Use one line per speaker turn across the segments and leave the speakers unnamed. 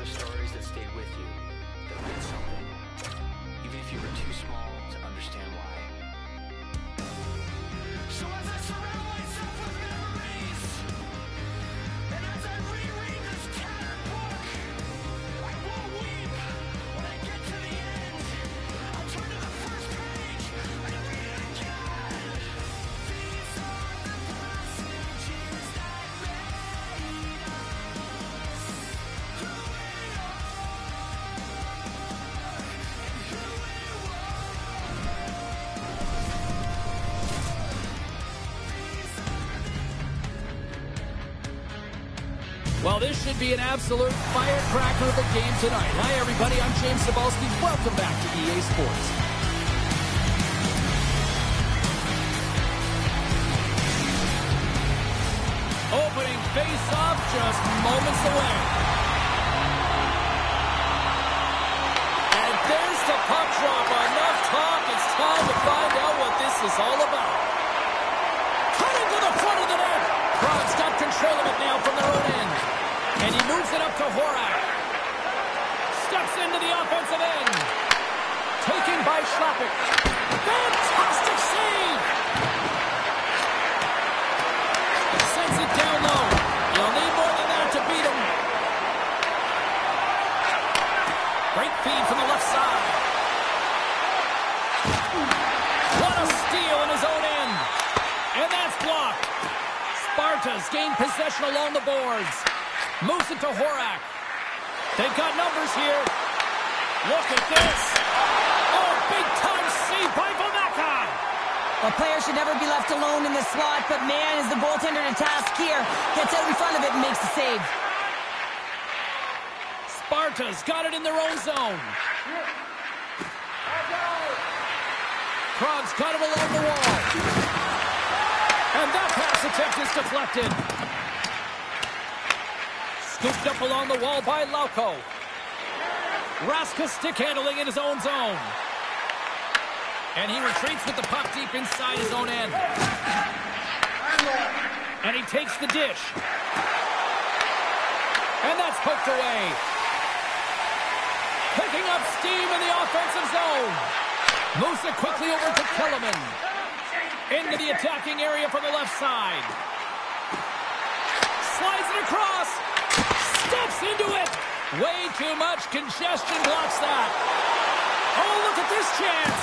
the stories that stayed with you, that meant something, even if you were too small to understand why. So as I surround myself with memories, and as I reread this tattered book, I won't weep when I get to the end. I'll turn to the first page and read it again. These are the passages that made us who we are and who we were.
Well, this should be an absolute firecracker of a game tonight. Hi, everybody. I'm James Cebulski. Welcome back to EA Sports. Opening face-off just moments away. And there's the puck drop. Enough talk. It's time to find out what this is all about. Cutting to the front of the net. Prague's got control of it now from their own end. And he moves it up to Horak. Steps into the offensive end. Taken by Schlappick. Fantastic save! Sends it down low. You'll need more than that to beat him. Great feed from the left side. What a steal in his own end. And that's blocked. Sparta's gained possession along the boards. Moves it to Horak. They've got numbers here. Look at this. Oh, big-time save by Vomaka.
A player should never be left alone in the slot, but man, is the goaltender to task here. Gets out in front of it and makes the save.
Sparta's got it in their own zone. Prague's got it along the wall. And that pass attempt is deflected. Scooped up along the wall by Lauko. Raska stick handling in his own zone. And he retreats with the puck deep inside his own end. And he takes the dish. And that's poked away. Picking up steam in the offensive zone. Moves it quickly over to Kellerman. Into the attacking area from the left side. Slides it across. Steps into it. Way too much congestion blocks that. Oh, look at this chance.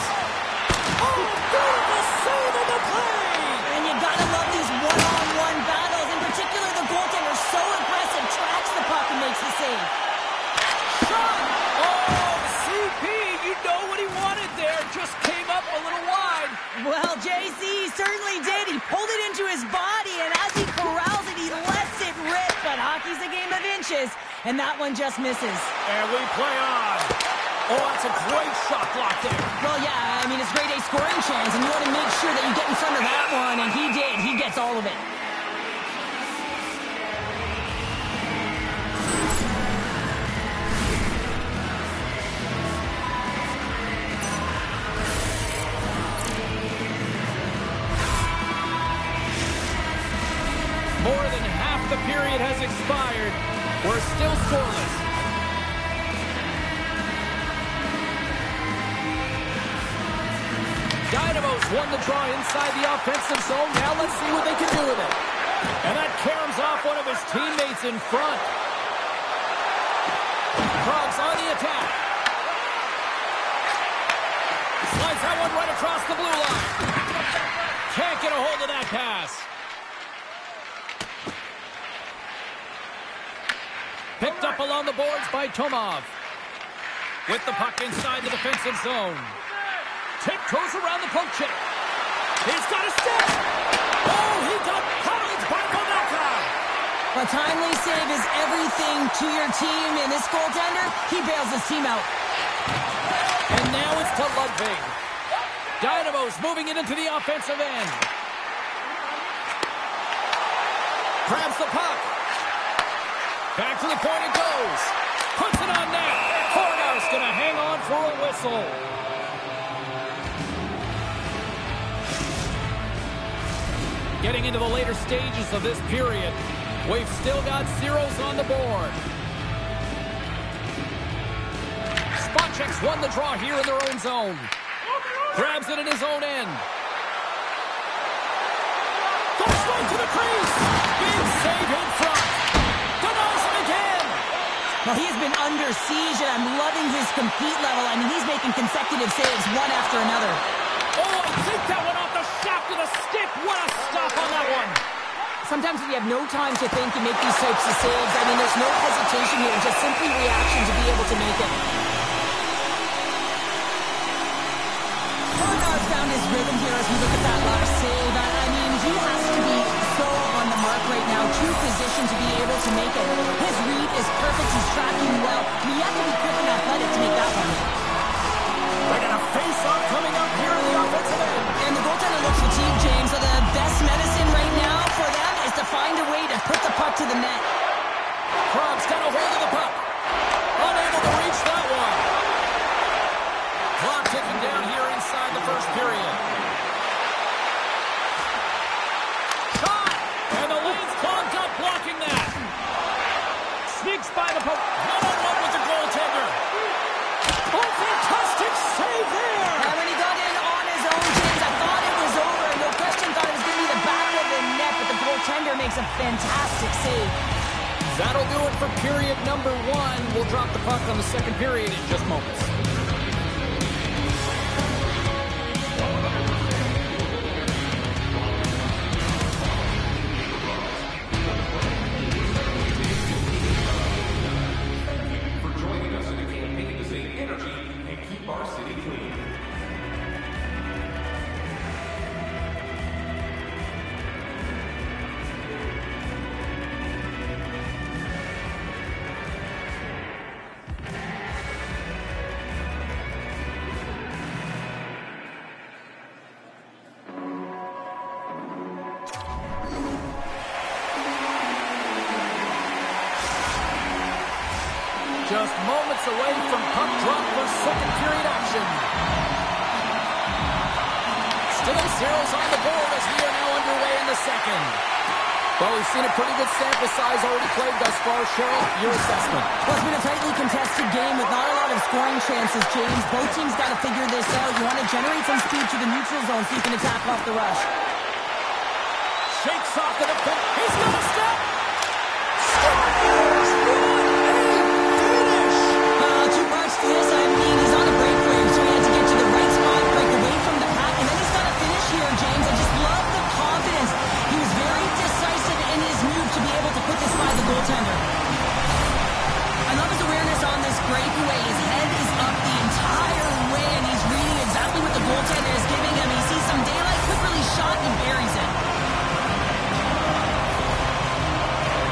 Oh, beautiful save on the play.
And you gotta love these one-on-one battles. In particular, the goaltender so aggressive, tracks the puck and makes the save.
Shot. Oh, CP, you know what he wanted there. Just came up a little wide.
Well, JC certainly did. He pulled it into his body, and as he corrals it, he lets it rip. But hockey's a game of inches, and that one just misses.
And we play on. Oh, that's a great shot block there.
Well, yeah, I mean, it's grade A scoring chance, and you want to make sure that you get in front of that one, and he did. He gets all of it.
More than half the period has expired. We're still scoreless. Dynamo's won the draw inside the offensive zone. Now let's see what they can do with it. And that caroms off one of his teammates in front. Prague's on the attack. Slides that one right across the blue line. Can't get a hold of that pass. Picked up along the boards by Tomov. With the puck inside the defensive zone. Tiptoes around the poke check. He's got a stick. Oh, he got puddled by Vomaka.
A timely save is everything to your team, and this goaltender, he bails his team out.
And now it's to Ludwig. Dynamo's moving it into the offensive end. Grabs the puck. Back to the point it goes. Puts it on net. Hornau's going to hang on for a whistle. Getting into the later stages of this period, we've still got zeros on the board. Czechs won the draw here in their own zone. Grabs it in his own end. Goes straight to the crease. Big save in front. Denies him again.
Well, he has been under siege, and I'm loving his compete level. I mean, he's making consecutive saves one after another.
Oh, I think that one off the shaft of the stick. What a stop on that one.
Sometimes when you have no time to think, you make these types of saves. I mean, there's no hesitation here, just simply reaction to be able to make it. Bernard found his rhythm here as we look at that last save. I mean, he has to be so on the mark right now, true position to be able to make it. His read is perfect, he's tracking well. You have to be quick and athletic to make that one.
They're going to face off coming up here in the offensive end.
And the goaltender looks fatigued, James, so the best medicine right now for them is to find a way to put the puck to the net.
Krog's got a hold of the puck. Unable to reach that one. Clock ticking down here inside the first period. Shot! And the lane's clogged up blocking that. Sneaks by the puck. One-on-one with the goaltender. Oh, fantastic save there!
And when he got in on his own, James, I thought it was over. No question, thought it was going to be the back of the net, but the goaltender makes a fantastic save.
That'll do it for period number 1. We'll drop the puck on the second period in just moments. Just moments away from puck drop for second period action. Still zeros on the board as we are now underway in the second. Well, we've seen a pretty good sample size already played thus far. Cheryl, your assessment?
Well, it's been a tightly contested game with not a lot of scoring chances, James. Both teams got to figure this out. You want to generate some speed to the neutral zone so you can attack off the rush.
Shakes off the defense. He's got a step.
This, I mean, he's on a break frame, so he had to get to the right spot, break away from the pack, and then he's got to finish here, James. I just love the confidence. He was very decisive in his move to be able to put this by the goaltender. I love his awareness on this breakaway. His head is up the entire way, and he's reading exactly what the goaltender is giving him. He sees some daylight, quick release shot, and buries it.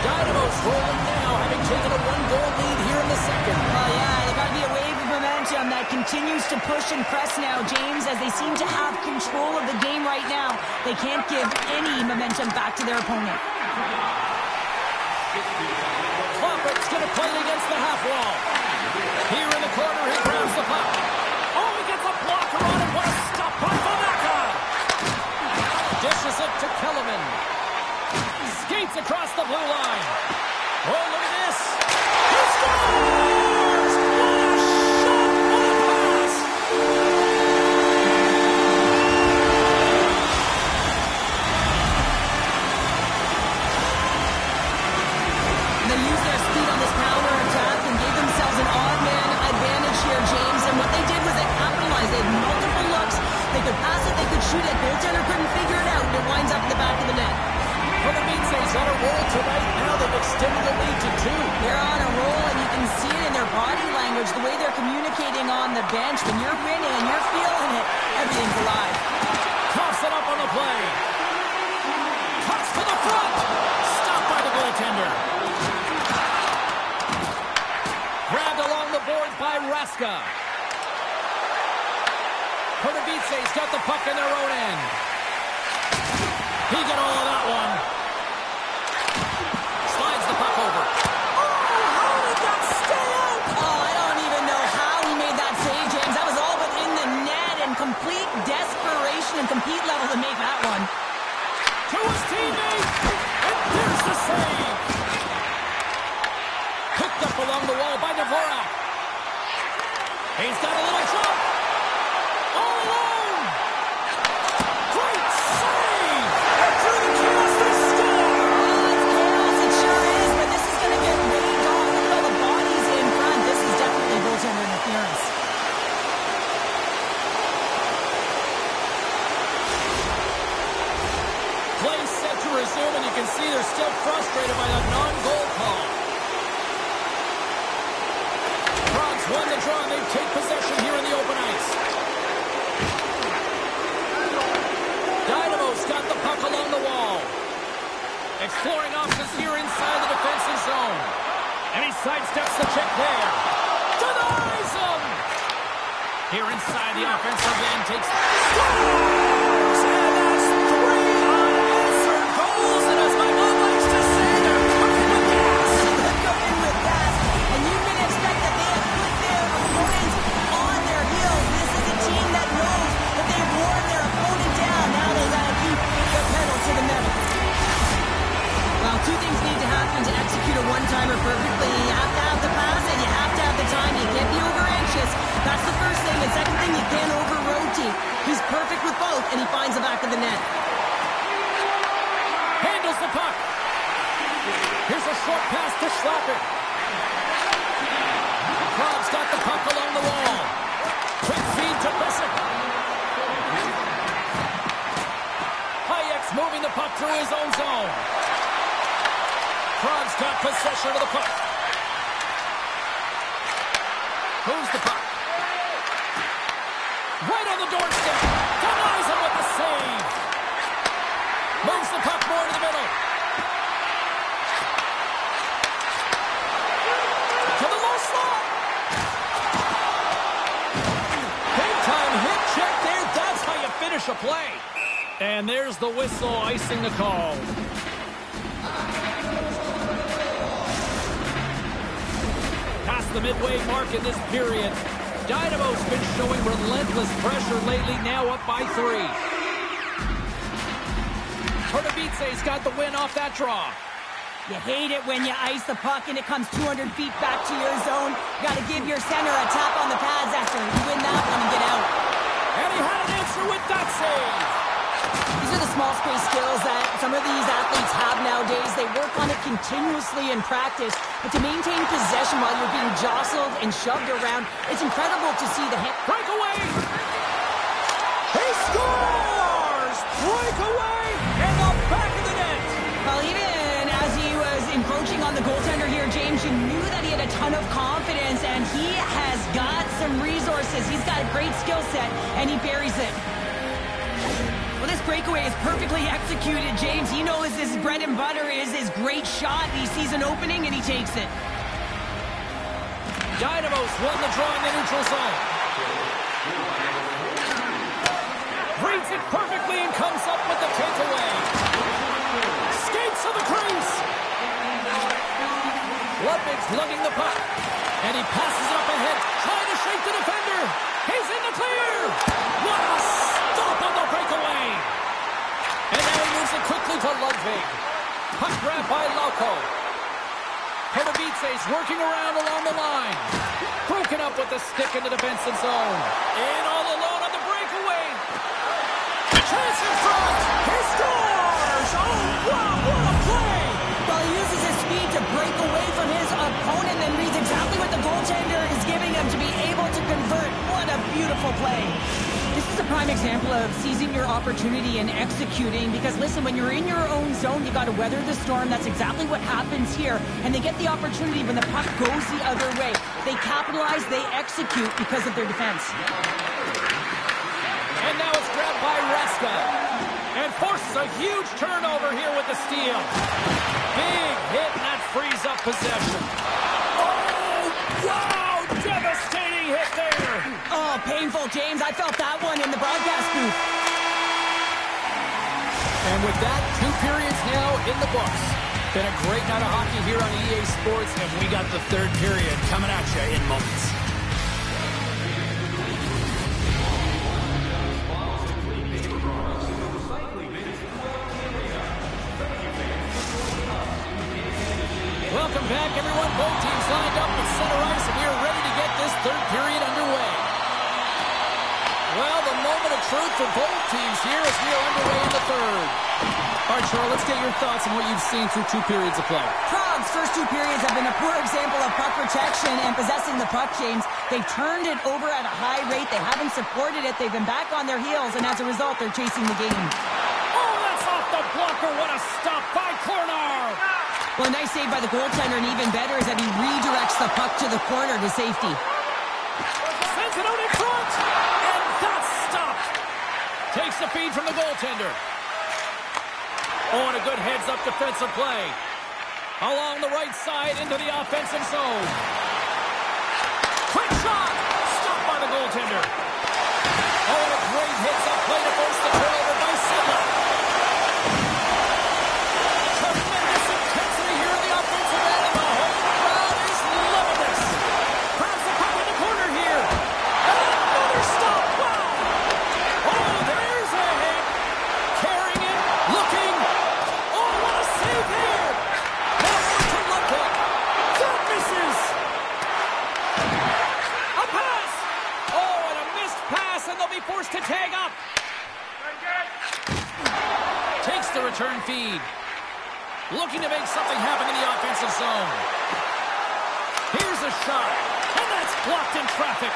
Dynamo's rolling now, having taken a 1-goal lead here in the second.
Oh, yeah, they got to be a wave of momentum that continues to push and press now, James, as they seem to have control of the game right now. They can't give any momentum back to their opponent.
Kloppert's going to play it against the half wall. Here in the corner, he grabs the puck. Oh, he gets a blocker on it. What a stop by Vanaka. Dishes it to Kellerman. Skates across the blue line. Oh, look at this. He scores! What a shot! What a pass!
They used their speed on this counter attack and gave themselves an odd man advantage here, James. And what they did was they capitalized. They had multiple looks. They could pass it, they could shoot it. Goaltender couldn't figure it out, and it winds up in the back of the net.
For the Meatsays on a roll tonight. Now they've extended the lead to 2.
They're on a roll, and you can see it in their body language, the way they're communicating on the bench. When you're winning and you're feeling it, everything's alive.
Coughs it up on the play. Cuts to the front. Stopped by the goaltender. Grabbed along the boards by Raska. Kotovic's got the puck in their own end. He got all of that one. Slides the puck over.
Oh, how did that stay out? Oh, I don't even know how he made that save, James. That was all within the net and complete desperation and compete level to make that one.
To his teammate. And there's the save. Picked up along the wall by Dvorak. He's got a little jump. All alone. Great save. And through the chaos, they score.
Oh, it's chaos. It sure is, but this is going to get waved off. Look at all the bodies in front. This is definitely goaltender interference.
Play set to resume, and you can see they're still frustrated by that non-goal call. Bronx won the draw, and they take possession here in the open ice. Dynamo's got the puck along the wall. Exploring options here inside the defensive zone. And he sidesteps the check there. Denies him! Here inside the offensive end takes... Scores! And that's 3 unanswered goals. And as my mom likes to say, they're cooking with gas.
They're cooking with gas. And you can expect that they have put their opponents on their heels. This is a team that knows that they've worn their opponent down. Now they got to keep the pedal to the metal. Well, two things need to happen to execute a one-timer perfectly. You have to have the pass and you have to have the time. You can't be over-anxious. That's the first thing. And second thing, you can't over-rotate. He's perfect with both, and he finds the back of the net.
Handles the puck. Here's a short pass to Schlapper. Krog's got the puck along the wall. Quick feed to Bissett. Hayek's moving the puck through his own zone. Krog's got possession of the puck. Moves the puck. Right on the doorstep. Denies him with the save. Moves the puck more to the middle. To the low slot. Big time hit check there. That's how you finish a play. And there's the whistle icing the call. Past the midway mark in this period. Dynamo's been showing relentless pressure lately, now up by 3. Pertavitse's got the win off that draw.
You hate it when you ice the puck and it comes 200 feet back to your zone. You got to give your center a tap on the pads after you win that one and get out.
And he had an answer with that save.
These are the small space skills that some of these athletes have nowadays. They work on it continuously in practice. But to maintain possession while you're being jostled and shoved around, it's incredible to see the hit.
Breakaway! He scores! Breakaway! And the back of the net!
Well, even as he was encroaching on the goaltender here, James, you knew that he had a ton of confidence, and he has got some resources. He's got a great skill set, and he buries it. Well, this breakaway is perfectly executed, James. He knows his bread and butter is his great shot. He sees an opening, and he takes it.
Dynamo's won the draw in the neutral zone. Reads it perfectly and comes up with the takeaway. Skates to the crease. Ludwig's lugging the puck. And he passes it up ahead, trying to shake the defender. He's in the clear. What a stop on the breakaway. And now he moves it quickly to Ludwig. Puck grab by Lauko. Pertavitse's working around along the line. Broken up with the stick in the defensive zone. In all alone on the breakaway. Chance in front. He scores. Oh, wow, what a play.
Well, he uses his speed to break away from his opponent and reads exactly what the goaltender is giving him to be able to convert. What a beautiful play. This is a prime example of seizing your opportunity and executing, because listen, when you're in your own zone, you got to weather the storm. That's exactly what happens here. And they get the opportunity when the puck goes the other way. They capitalize, they execute because of their defense.
And now it's grabbed by Reska. And forces a huge turnover here with the steal. Big hit, and that frees up possession. Oh, wow! Devastating hit there.
Oh, painful, James. I felt that one in the broadcast booth.
And with that, 2 periods now in the books. Been a great night of hockey here on EA Sports, and we got the 3rd period coming at you in moments. Welcome back, everyone. Both teams lined up at center ice, and we are ready to get this 3rd period underway. truth for both teams here as we are underway in the third. All right, Cheryl, let's get your thoughts on what you've seen through 2 periods of play.
Prague's first 2 periods have been a poor example of puck protection and possessing the puck, James. They've turned it over at a high rate. They haven't supported it. They've been back on their heels, and as a result, they're chasing the game.
Oh, that's off the blocker. What a stop by Corner.
Well, a nice save by the goaltender, and even better is that he redirects the puck to the corner to safety.
Sends it out in front, and that's stopped. Takes the feed from the goaltender. Oh, and a good heads-up defensive play. Along the right side into the offensive zone. Quick shot! Stopped by the goaltender. Oh, and a great heads-up play to force the turnover by Sidler. Tremendous intensity here in the offensive end, and the home crowd is loving this. Grabs the puck in the corner here. And another stop. Wow! Oh, there's a hit. Carrying it, looking. Oh, what a save here. Now to Ludwig. That misses. A pass. Oh, and a missed pass, and they'll be forced to tag up. Takes the return feed. Looking to make something happen in the offensive zone. Here's a shot, and that's blocked in traffic.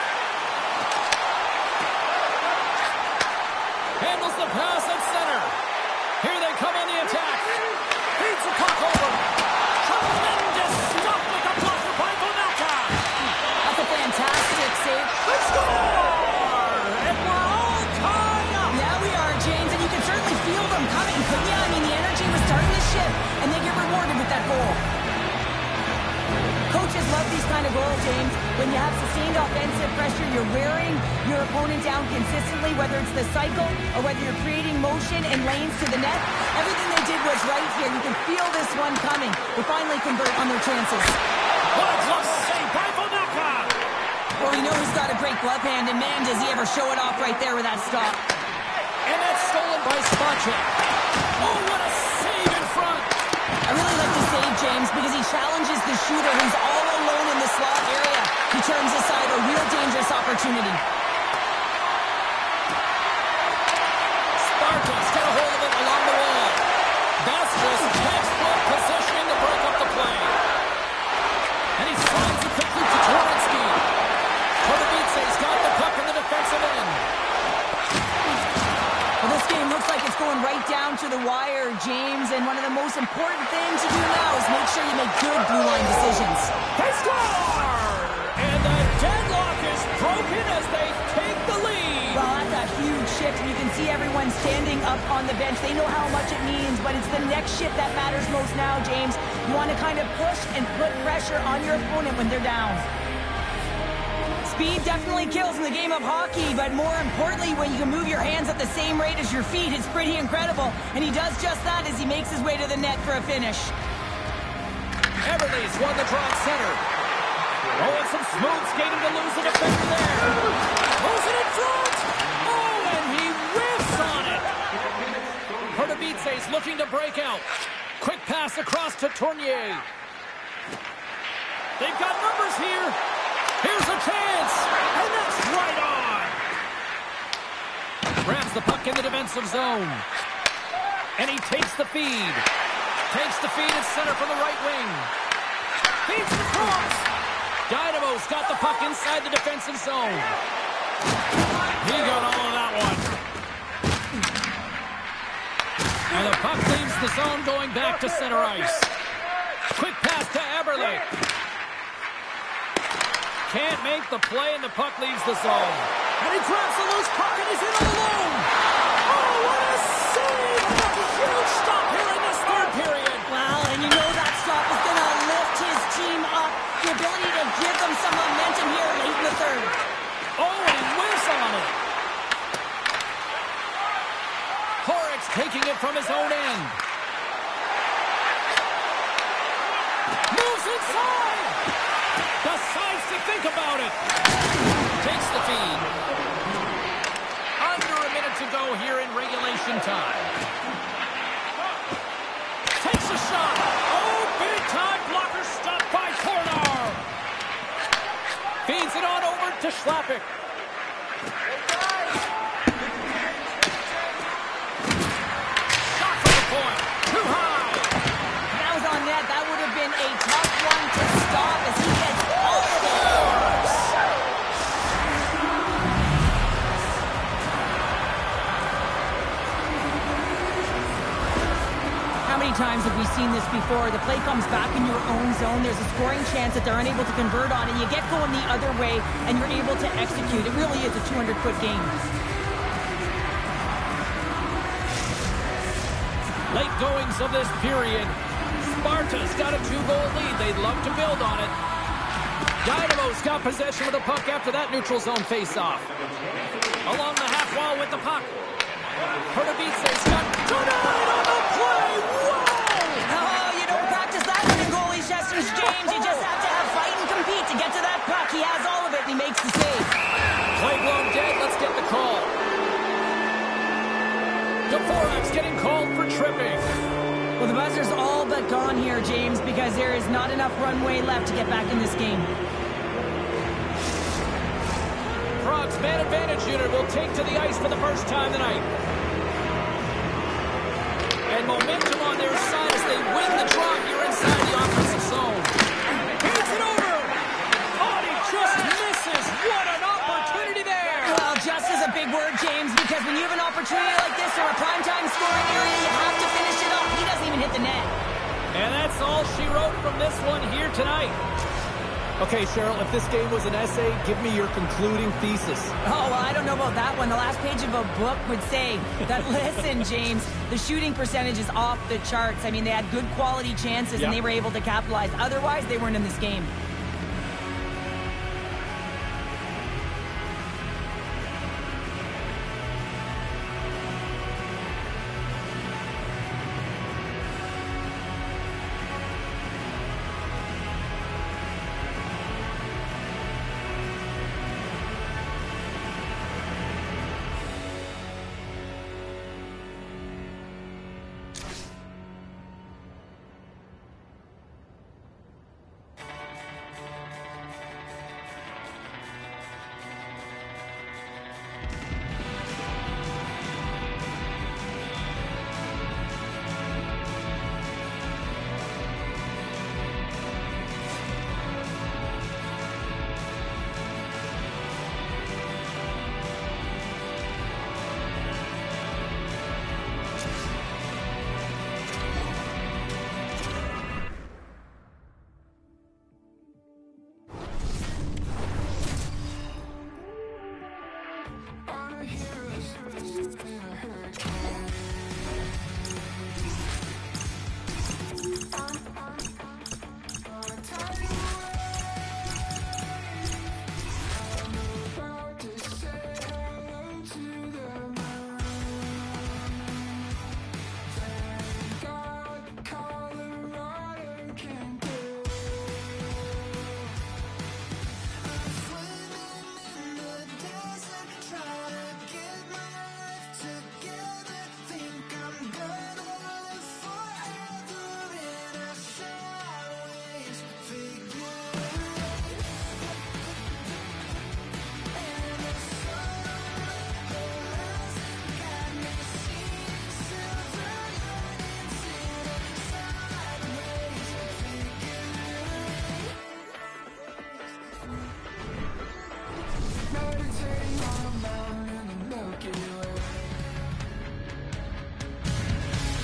Handles the pass at center. Here they come on the attack. Feeds the puck over. Tremendous stop with the blocker by Bonacca.
That's a fantastic save.
They score! And we're all tied up.
Yeah, we are, James, and you can certainly feel them coming, couldn't you? I mean, the energy was starting to shift, and they get rewarded with that goal. Coaches love these kind of goals, James. When you have sustained offensive pressure, you're wearing your opponent down consistently, whether it's the cycle or whether you're creating motion and lanes to the net. Everything they did was right here. You can feel this one coming. They finally convert on their chances.
What a glove save by Bonacca.
Well, we know he's got a great glove hand, and man, does he ever show it off right there with that stop.
And that's stolen by Spacek. Oh, what a save in front.
I really like the save, James, because he challenges the shooter who's all alone in the slot area. He turns aside a real dangerous opportunity.
Spartak's got a hold of it along the wall. That's just textbook positioning to break up the play. And he slides it complete to Torrensky. Kotovic's got the puck in the defensive end.
Well, this game looks like it's going right down to the wire, James, and one of the most important things to do now is make sure you make good blue line decisions.
They score! And the deadlock is broken as they take the lead.
Well, that's a huge shift, and you can see everyone standing up on the bench. They know how much it means, but it's the next shift that matters most now, James. You want to kind of push and put pressure on your opponent when they're down. Speed definitely kills in the game of hockey, but more importantly, when you can move your hands at the same rate as your feet, it's pretty incredible. And he does just that as he makes his way to the net for a finish.
Everly's won the draw at center. Oh, and some smooth skating to lose the defender there. Moves it in front. Oh, and he whiffs on it. Kotovic's looking to break out. Quick pass across to Tournier. They've got numbers here. Here's a chance, and that's right on. Grabs the puck in the defensive zone. And he takes the feed. Takes the feed at center from the right wing. Feeds the cross. Dynamo's got the puck inside the defensive zone. He got all of that one. And the puck leaves the zone going back to center ice. Quick pass to Eberle. Can't make the play, and the puck leaves the zone. And he grabs the loose puck, and he's in all alone. Oh, what a save! And a huge stop here in this third period.
Well, and you know that stop is going to lift his team up. The ability to give them some momentum here late in the third.
Oh, and he whiffs on it. Horrocks taking it from his own end. Moves inside. Decides to think about it. Takes the feed. Under a minute to go here in regulation time. Takes a shot. Oh, big time blocker stop by Corner. Feeds it on over to Schlappick.
seen this before. The play comes back in your own zone. There's a scoring chance that they're unable to convert on, and you get going the other way, and you're able to execute. It really is a 200-foot game.
Late goings of this period. Sparta's got a 2-goal lead. They'd love to build on it. Dynamo's got possession of the puck after that neutral zone face-off. Along the half wall with the puck. Perdavice's got tonight on the play. Whoa!
Oh, you don't practice that one in goalie sessions, James. You just have to have fight and compete to get to that puck. He has all of it, and he makes the save.
Play blown dead. Let's get the call. Dvorak's getting called for tripping.
Well, the buzzer's all but gone here, James, because there is not enough runway left to get back in this game.
Prague's man advantage unit will take to the ice for the first time tonight. And momentum on their side as they win the draw here inside the offensive zone. Hands it over! Oh, he just misses! What an opportunity there!
Well, just is a big word, James, because when you have an opportunity like this or a primetime scoring area, you have to finish it off. He doesn't even hit the net.
And that's all she wrote from this one here tonight.
Okay, Cheryl, if this game was an essay, give me your concluding thesis.
Oh, well, I don't know about that one. The last page of a book would say that, listen, James, the shooting percentage is off the charts. I mean, they had good quality chances, and they were able to capitalize. Otherwise, they weren't in this game.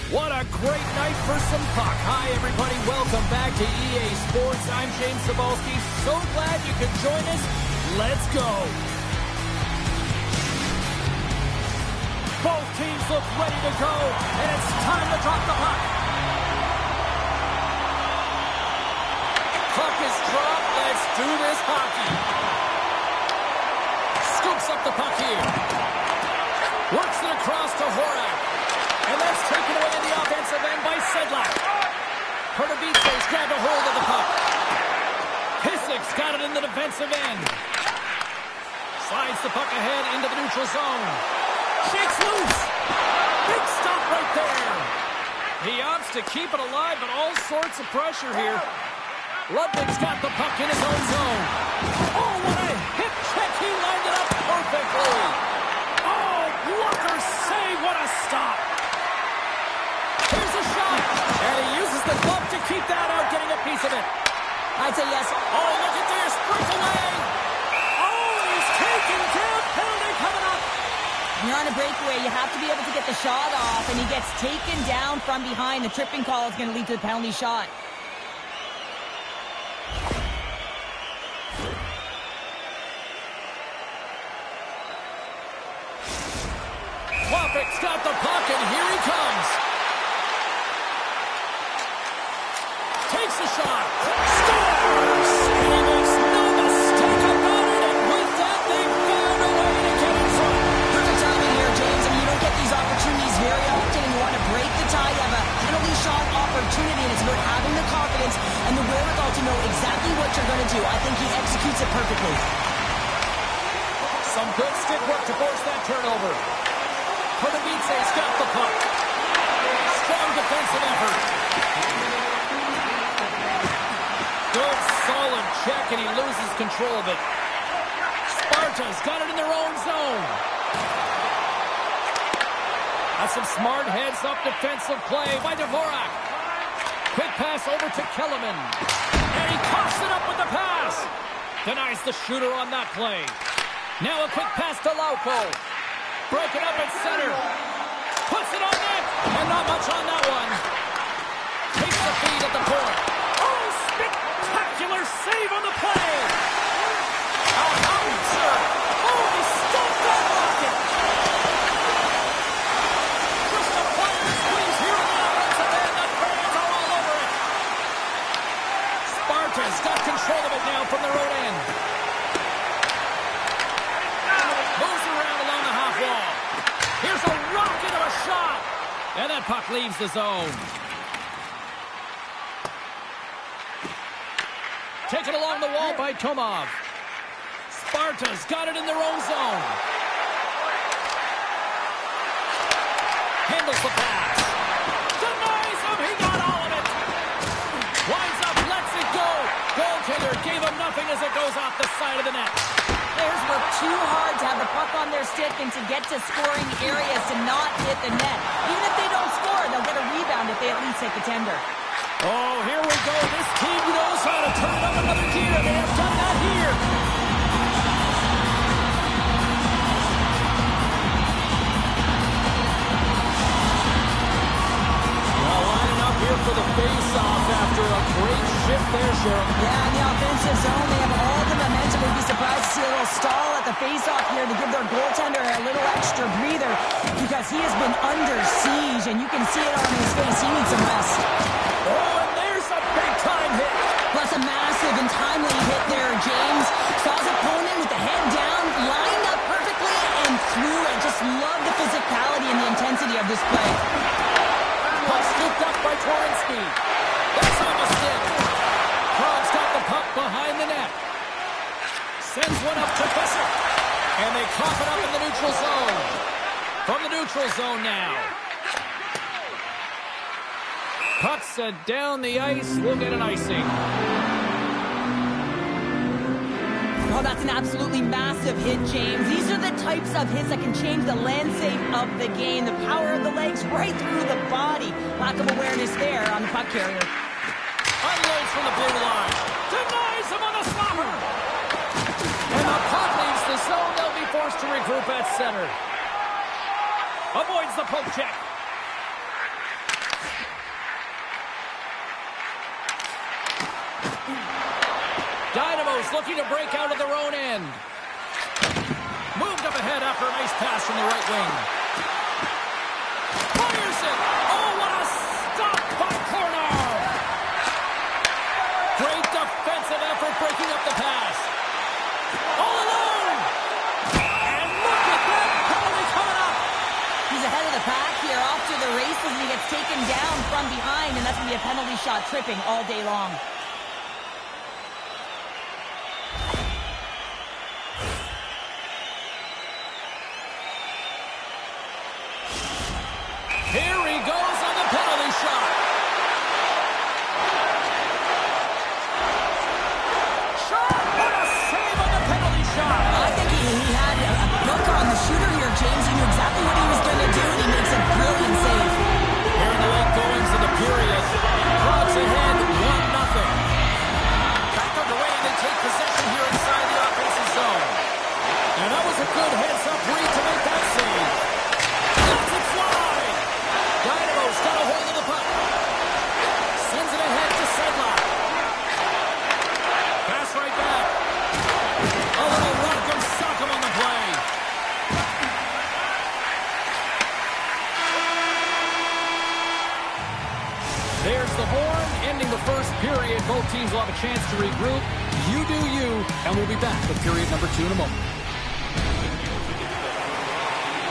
What a great night for some puck. Hi, everybody. Welcome back to EA Sports. I'm James Cebulski. So glad you could join us. Let's go. Both teams look ready to go, and it's time to drop the puck. Puck is dropped. Let's do this hockey. Scoops up the puck here. Works it across to Horak. And that's taken away in the offensive end by Sedlak. Perdavice's grabbed a hold of the puck. Pisic's got it in the defensive end. Slides the puck ahead into the neutral zone. Shakes loose. Big stop right there. He opts to keep it alive, but all sorts of pressure here. Ludwig's got the puck in his own zone. Oh, what a hip check. He lined it up perfectly. Oh, blocker save. What a stop. Here's a shot. And he uses the glove to keep that out, getting a piece of it.
I'd say yes.
Oh, look at this. Breakaway. Oh, he's taken care of. Penalty coming up.
When you're on a breakaway, you have to be able to get the shot off, and he gets taken down from behind. The tripping call is going to lead to the penalty shot.
Wapik's got the puck, and here he comes. Takes a shot. Scores! He makes no mistake about it, and with that, they found a way to get in front.
Perfect timing here, James. I mean, you don't get these opportunities very often, and you want to break the tie. You have a penalty shot opportunity, and it's about having the confidence and the wherewithal to know exactly what you're going to do. I think he executes it perfectly.
Some good stick work to force that turnover. Kotovice's got the puck. Strong defensive effort. Good, solid check, and he loses control of it. Sparta's got it in their own zone. That's some smart heads-up defensive play by Dvorak. Quick pass over to Kellerman. And he coughs it up with the pass. Denies the shooter on that play. Now a quick pass to Lauko. Broken up at center. Puts it on net. And not much on that one. Takes the feed at the point. Oh, spectacular save on the play. A howitzer. Oh, he stuffed that rocket. Just a fire squeeze here on the offensive end. The fans are all over it. Sparta's got control of it now from their own end. Moves around along the half wall. Here's a rocket of a shot. And that puck leaves the zone. Taken along the wall by Tomov. Sparta's got it in their own zone. Handles the pass. Denies him. He got all of it. Winds up, lets it go. Goaltender gave him nothing as it goes off the side of the net.
Players work too hard to have the puck on their stick and to get to scoring areas to not hit the net. Even if they don't score, they'll get a rebound if they at least hit the tender.
Oh, here we go. This team knows how to turn up another gear. They have done that here. Well, lining up here for the face-off after a great shift there, Cheryl.
Yeah, in the offensive zone, they have all the momentum. We'd be surprised to see a little stall at the face-off here to give their goaltender a little extra breather because he has been under siege, and you can see it on his face. He needs some rest.
Oh, and there's a big-time hit.
Plus a massive and timely hit there, James. Saw his opponent with the head down, lined up perfectly, and threw it. Just love the physicality and the intensity of this play.
Puck scooped up by Torrinsky. That's on the stick. Krog's got the puck behind the net. Sends one up to Fisher. And they cough it up in the neutral zone. From the neutral zone now. Puck's down the ice. We'll get an icing.
Oh, that's an absolutely massive hit, James. These are the types of hits that can change the landscape of the game. The power of the legs right through the body. Lack of awareness there on the puck carrier.
Unloads from the blue line. Denies him on the slapper. And the puck leaves the zone. They'll be forced to regroup at center. Avoids the poke check. Dynamo's looking to break out of their own end. Moved up ahead after a nice pass from the right wing. Fires it. Oh, what a stop by Kornarv. Great defensive effort breaking up the pass. All alone. And look at that penalty coming up.
He's ahead of the pack here, off to the races, and he gets taken down from behind, and that's going to be a penalty shot tripping all day long.
Here he goes on the penalty shot. Shot! What a save on the penalty shot.
I think he had a look on the shooter here, James. He knew exactly what he was going to do, and he makes a brilliant save.
Here in the late goings of the period, Crocs ahead 1-0.
chance to regroup. You do you, and we'll be back with period number 2 in a moment.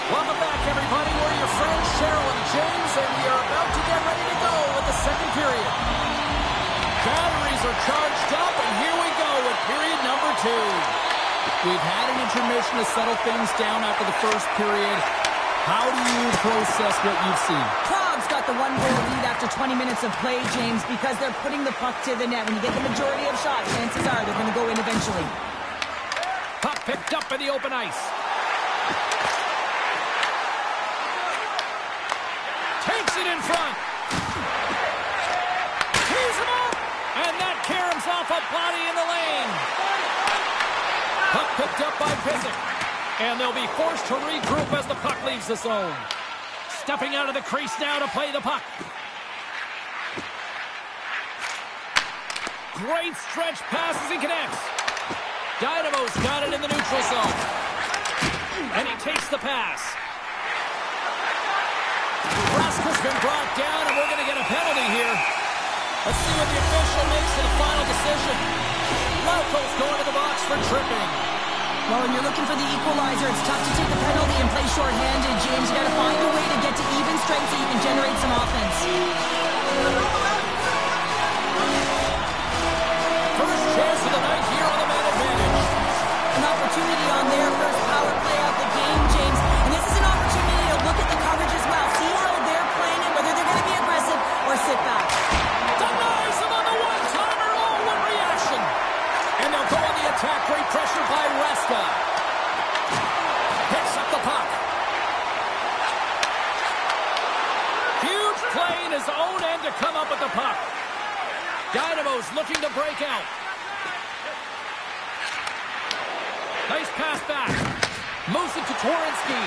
Welcome back, everybody. We're your friends, Cheryl and James, and we are about to get ready to go with the second period. Batteries are charged up, and here we go with period number 2.
We've had an intermission to settle things down after the first period. How do you process what you've seen?
Prague's got the 1-goal lead after 20 minutes of play, James, because they're putting the puck to the net. When you get the majority of shots, chances are they're going to go in eventually.
Puck picked up in the open ice. Takes it in front. Tees him up. And that caroms off a body in the lane. Puck picked up by Pissick. And they'll be forced to regroup as the puck leaves the zone. Stepping out of the crease now to play the puck. Great stretch passes and connects. Dynamo's got it in the neutral zone. And he takes the pass. Raska's been brought down, and we're going to get a penalty here. Let's see what the official makes of the final decision. Lauko's going to the box for tripping.
Well, when you're looking for the equalizer, it's tough to take the penalty and play shorthanded, James. You got to find a way to get to even strength so you can generate some offense.
First chance of the night here on the man advantage.
An opportunity on their first power play of the game, James. And this is an opportunity to look at the coverage as well. See how they're playing it, whether they're going to be aggressive or sit back.
Denies him on the one-timer. Oh, what reaction. And they'll go on the attack. Great pressure by Raska. Picks up the puck. Huge play in his own end to come up with the puck. Dynamo's looking to break out. Nice pass back. Moves it to Twarynski.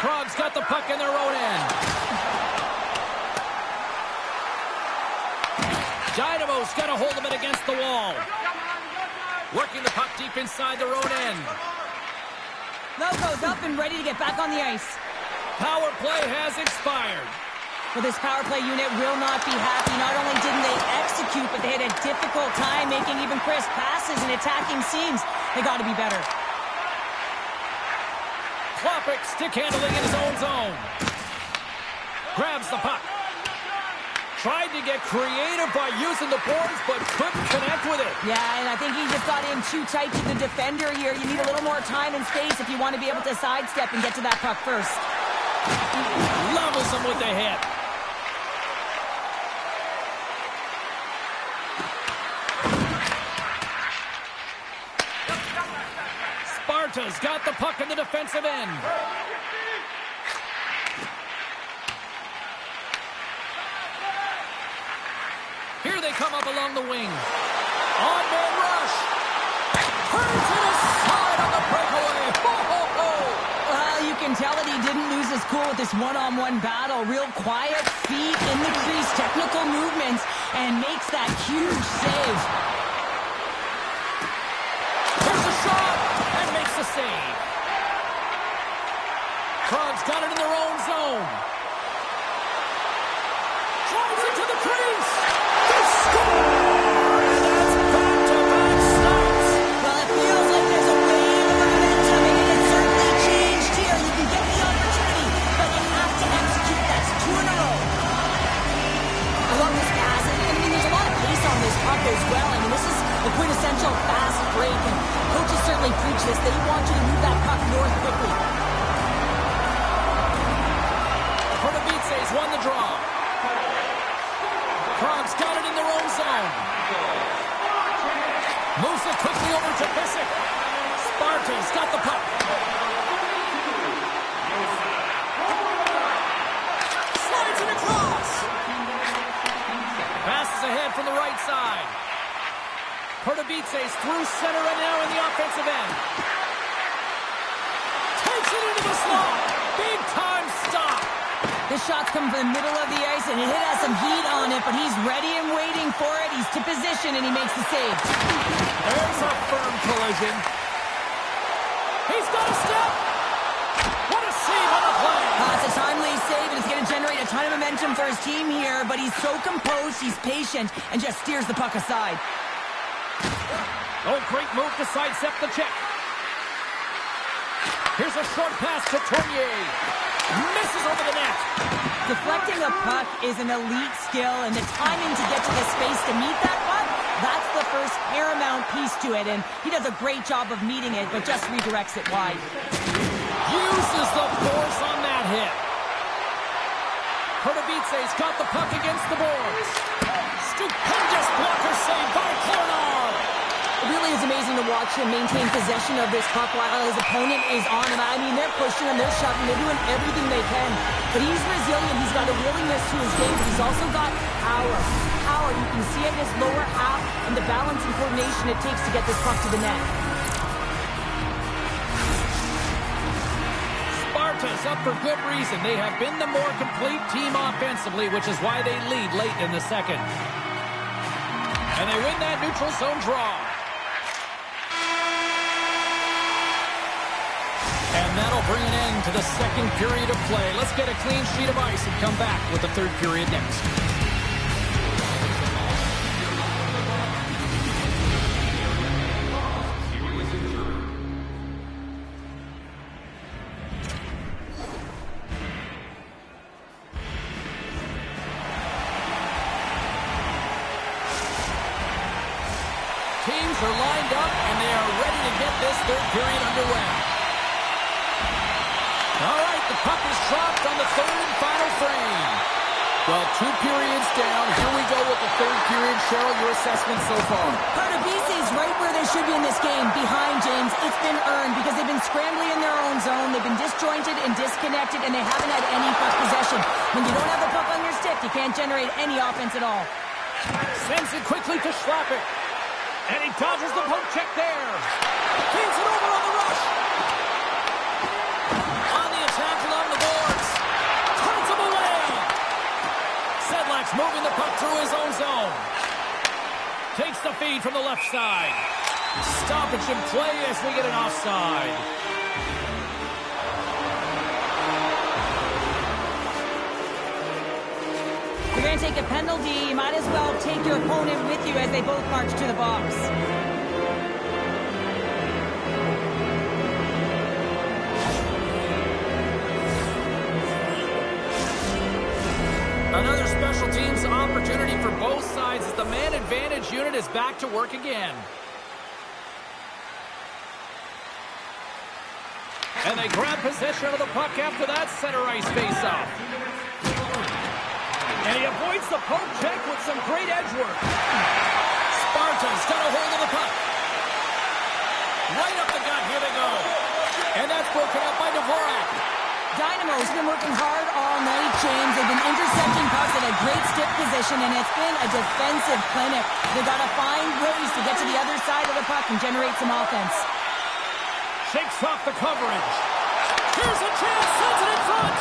Prague's got the puck in their own end. Dynamo's got a hold of it against the wall. Working the puck deep inside their own end.
Lauko's up and ready to get back on the ice.
Power play has expired.
Well, this power play unit will not be happy. Not only didn't they execute, but they had a difficult time making even crisp passes and attacking seams. They got to be better.
Klopik stick handling in his own zone. Grabs the puck. Tried to get creative by using the boards, but couldn't connect with it.
Yeah, and I think he just got in too tight to the defender here. You need a little more time and space if you want to be able to sidestep and get to that puck first.
Levels him with the hit. Sparta's got the puck in the defensive end. Here they come up along the wing. On-man rush. Turns to the side on the breakaway. Ho, ho, ho.
Well, you can tell that he didn't lose his cool with this one-on-one battle. Real quiet feet in the crease, technical movements, and makes that huge save.
Here's a shot, and makes the save. Prague's got it in their own zone. Drives it to the crease. They score! And that's back-to-back stops.
Well, it feels like there's a wave of momentum, and it has certainly changed here. You can get the opportunity, but you have to execute. That's 2 in a row. I love this pass, and I mean, there's a lot of pace on this puck as well. I mean, this is a quintessential fast break, and coaches certainly preach this. They want you to move that puck north quickly.
Pardubice's won the draw. Prague's got it in their own zone. Moves it quickly over to Pissick. Sparta's got the puck. Slides it across. Passes ahead from the right side. Pardubice's through center and now in the offensive end. Takes it into the slot. Big time stop.
This shot's coming from the middle of the ice, and it has some heat on it, but he's ready and waiting for it. He's to position, and he makes the save.
There's a firm collision. He's got a step. What a save on the play.
It's a timely save, and it's going to generate a ton of momentum momentum for his team here, but he's so composed, he's patient, and just steers the puck aside.
Oh, great move to sidestep the check. Here's a short pass to Tournier. Misses over the net.
Deflecting a puck is an elite skill, and the timing to get to the space to meet that puck, that's the first paramount piece to it, and he does a great job of meeting it, but just redirects it wide.
Uses the force on that hit. Perdovice's got the puck against the boards. Stupendous blocker save by Clonard.
It really is amazing to watch him maintain possession of this puck while his opponent is on him. I mean, they're pushing him, they're shoving, they're doing everything they can. But he's resilient, he's got a willingness to his game, but he's also got power. Power, you can see it in his lower half and the balance and coordination it takes to get this puck to the net.
Sparta's up for good reason. They have been the more complete team offensively, which is why they lead late in the second. And they win that neutral zone draw. And that'll bring an end to the second period of play. Let's get a clean sheet of ice and come back with the third period next. Teams are lined up, and they are ready to get this third period underway. All right, the puck is dropped on the third and final frame. Well, 2 periods down. Here we go with the third period. Cheryl, your assessment so far?
Pardubice is right where they should be in this game, behind James. It's been earned because they've been scrambling in their own zone. They've been disjointed and disconnected, and they haven't had any puck possession. When you don't have the puck on your stick, you can't generate any offense at all.
Sends it quickly to Schlappert. And he dodges the poke check there. Feeds it over on the rush. On the attack along the boards. Turns him away. Sedlak's moving the puck through his own zone. Takes the feed from the left side. Stoppage in play as we get an offside.
You're going to take a penalty, you might as well take your opponent with you as they both march to the box.
Another special teams opportunity for both sides as the man advantage unit is back to work again. And they grab possession of the puck after that center ice face-off. And he avoids the poke check with some great edge work. Sparta's got a hold of the puck. Right up the gut, here they go. And that's broken up by Dvorak.
Dynamo's been working hard all night, James. They've been intercepting pucks at a great stick position, and it's been a defensive clinic. They've got to find ways to get to the other side of the puck and generate some offense.
Shakes off the coverage. Here's a chance, sends it in front.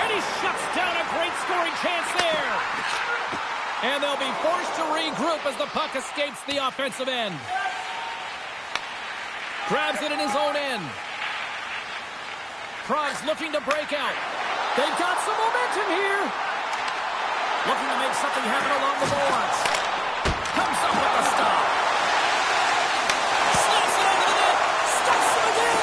And he shuts down a great scoring chance there. And they'll be forced to regroup as the puck escapes the offensive end. Grabs it in his own end. Prague's looking to break out. They've got some momentum here. Looking to make something happen along the boards. Comes up with a stop. Snaps it over the net. Stops him again.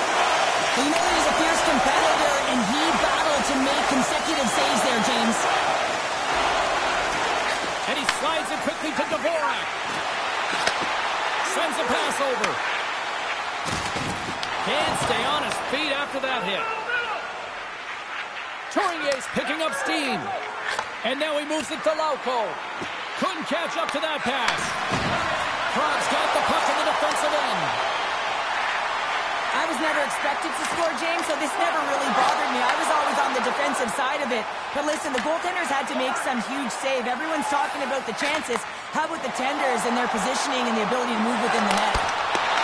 Well, you know he's a fierce competitor, and he battled to make consecutive saves there, James.
And he slides it quickly to Dvorak. Sends a pass over. Can't stay on his feet after that hit. Tournier's picking up steam. And now he moves it to Lauko. Couldn't catch up to that pass. Prague's got the puck in the defensive end.
I was never expected to score, James, so this never really bothered me. I was always on the defensive side of it. But listen, the goaltenders had to make some huge save. Everyone's talking about the chances. How about the tenders and their positioning and the ability to move within the net?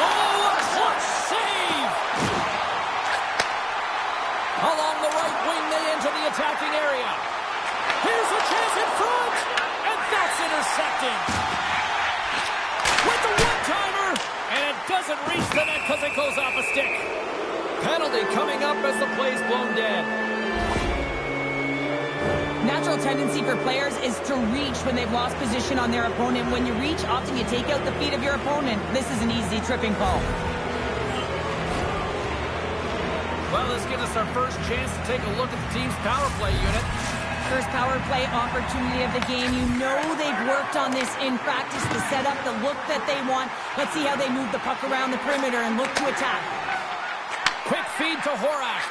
Oh, a clutch save! Along the right wing, they enter the attacking area. Here's a chance in front, and that's intercepted. With the one-timer, and it doesn't reach the net because it goes off a stick. Penalty coming up as the play's blown dead.
natural tendency for players is to reach when they've lost position on their opponent. When you reach, often you take out the feet of your opponent. This is an easy tripping ball.
Well, this gives us our first chance to take a look at the team's power play unit.
First power play opportunity of the game. You know they've worked on this in practice to set up the look that they want. Let's see how they move the puck around the perimeter and look to attack.
Quick feed to Horak.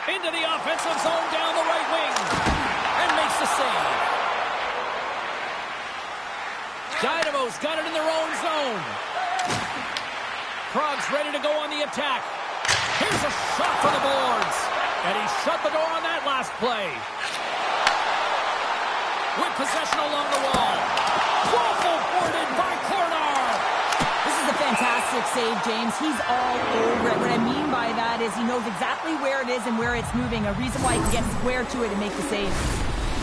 Into the offensive zone down the right wing. And makes the save. Dynamo's got it in their own zone. Prague's ready to go on the attack. Here's a shot for the boards. And he shut the door on that last play. With possession along the wall. Waffle boarded by Corner.
This is a fantastic save, James. He's all over it. What I mean by that is he knows exactly where it is and where it's moving. A reason why he can get square to it and make the save.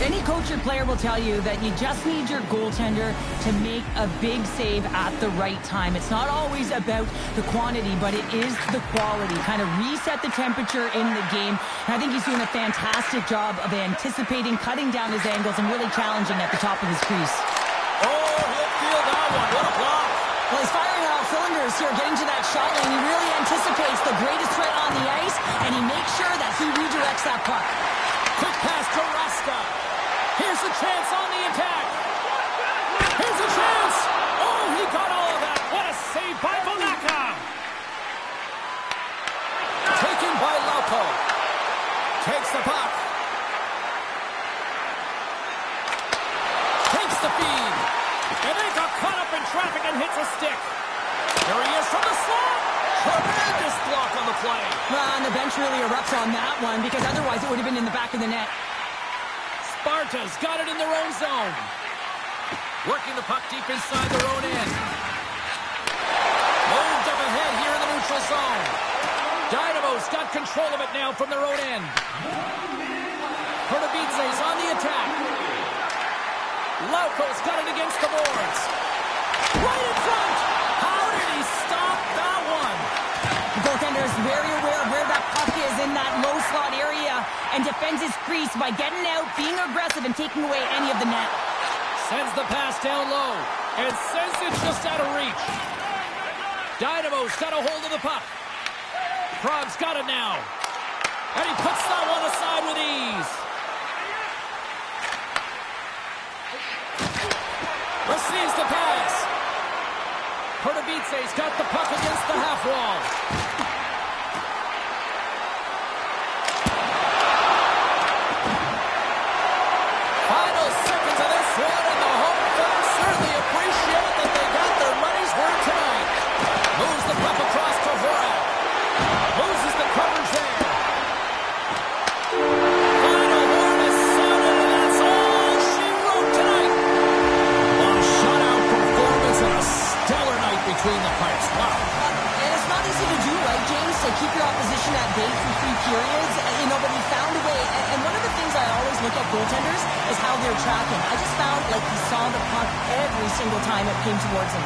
Any coach or player will tell you that you just need your goaltender to make a big save at the right time. It's not always about the quantity, but it is the quality. Kind of reset the temperature in the game. And I think he's doing a fantastic job of anticipating, cutting down his angles, and really challenging at the top of his crease.
Oh, he'll feel that one. What a block.
Well, he's firing on all cylinders here, getting to that shot lane. He really anticipates the greatest threat on the ice, and he makes sure that he redirects that puck.
Quick pass to Raska. Here's a chance on the attack. Here's a chance. Oh, he got all of that. What a save by Vonaka. Taken by Lauko. Takes the puck. Takes the feed. And they got caught up in traffic and hits a stick. There he is from the slot. Tremendous block on the play.
Well, and the bench really erupts on that one because otherwise it would have been in the back of the net.
Sparta's got it in their own zone. Working the puck deep inside their own end. Moved up ahead here in the neutral zone. Dynamo's got control of it now from their own end. Pertobidze's on the attack. Lauko's got it against the boards. Right in front! How did he stop that one?
The goaltender is very aware of where that puck is in that low slot area and defends his crease by getting out, being aggressive, and taking away any of the net.
Sends the pass down low and sends it just out of reach. Dynamo's got a hold of the puck. Prague's got it now. And he puts that one aside with ease. Receives the pass. Pertobidze's got the puck against the half wall. Final seconds of this one, and the home fans certainly appreciate that they got their money's worth tonight. Moves the puck across to Horak. Loses the coverage there. Final horn is sounded, and that's all she wrote tonight. A shutout performance and a stellar night between the pipes. Wow.
And it's not easy to do, right, James, to keep your opposition at bay for 3 periods. But he found a way. And one of the things I always look at goaltenders is how they're tracking. I just found like he saw the puck every single time it came towards him.